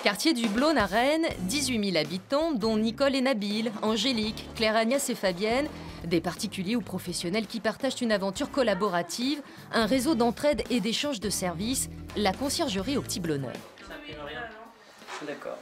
Quartier du Blône à Rennes, 18 000 habitants, dont Nicole et Nabil, Angélique, Claire Agnès et Fabienne, des particuliers ou professionnels qui partagent une aventure collaborative, un réseau d'entraide et d'échange de services, la conciergerie au Petit Blôneur.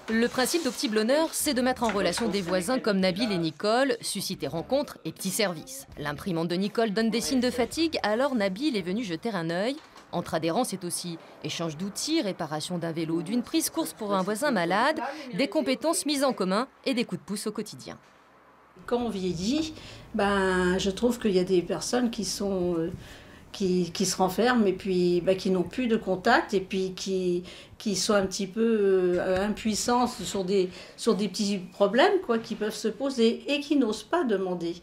Le principe d'Au Petit Blôneur, c'est de mettre en relation des voisins comme Nabil et Nicole, susciter rencontres et petits services. L'imprimante de Nicole donne des signes de fatigue, alors Nabil est venu jeter un œil. Entre adhérents, c'est aussi échange d'outils, réparation d'un vélo ou d'une prise, course pour un voisin malade, des compétences mises en commun et des coups de pouce au quotidien. Quand on vieillit, je trouve qu'il y a des personnes qui se renferment et puis qui n'ont plus de contact et puis qui sont un petit peu impuissants sur des petits problèmes qui peuvent se poser et qui n'osent pas demander.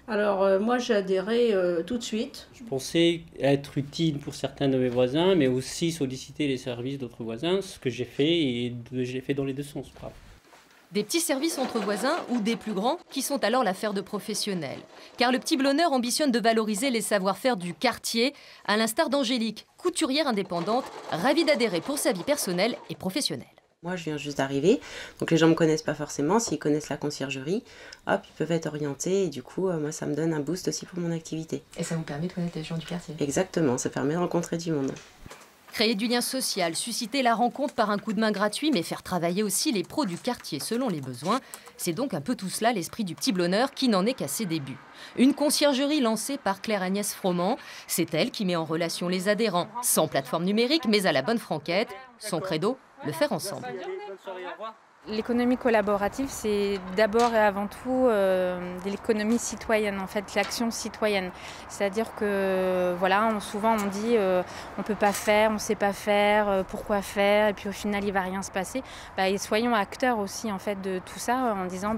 Alors moi j'ai adhéré tout de suite. Je pensais être utile pour certains de mes voisins, mais aussi solliciter les services d'autres voisins, ce que j'ai fait et je l'ai fait dans les deux sens. Des petits services entre voisins ou des plus grands qui sont alors l'affaire de professionnels. Car le Petit Blôneur ambitionne de valoriser les savoir-faire du quartier, à l'instar d'Angélique, couturière indépendante, ravie d'adhérer pour sa vie personnelle et professionnelle. Moi, je viens juste d'arriver, donc les gens ne me connaissent pas forcément. S'ils connaissent la conciergerie, hop, ils peuvent être orientés et du coup, moi, ça me donne un boost aussi pour mon activité. Et ça vous permet de connaître les gens du quartier. Exactement, ça permet de rencontrer du monde. Créer du lien social, susciter la rencontre par un coup de main gratuit, mais faire travailler aussi les pros du quartier selon les besoins. C'est donc un peu tout cela l'esprit du Petit Blôneur qui n'en est qu'à ses débuts. Une conciergerie lancée par Claire Agnès Froment. C'est elle qui met en relation les adhérents, sans plateforme numérique, mais à la bonne franquette. Son credo, le faire ensemble. L'économie collaborative, c'est d'abord et avant tout l'économie citoyenne, en fait, l'action citoyenne. C'est-à-dire que voilà, souvent on dit on peut pas faire, on sait pas faire, pourquoi faire, et puis au final il va rien se passer. Et soyons acteurs aussi en fait de tout ça en disant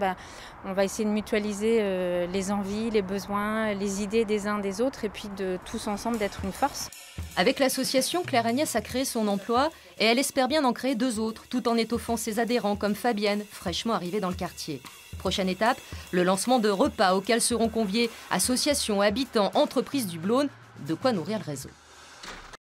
on va essayer de mutualiser les envies, les besoins, les idées des uns des autres, et puis de tous ensemble d'être une force. Avec l'association, Claire Agnès a créé son emploi et elle espère bien en créer 2 autres, tout en étoffant ses adhérents comme Fabienne, fraîchement arrivée dans le quartier. Prochaine étape, le lancement de repas auxquels seront conviés associations, habitants, entreprises du Blône, de quoi nourrir le réseau.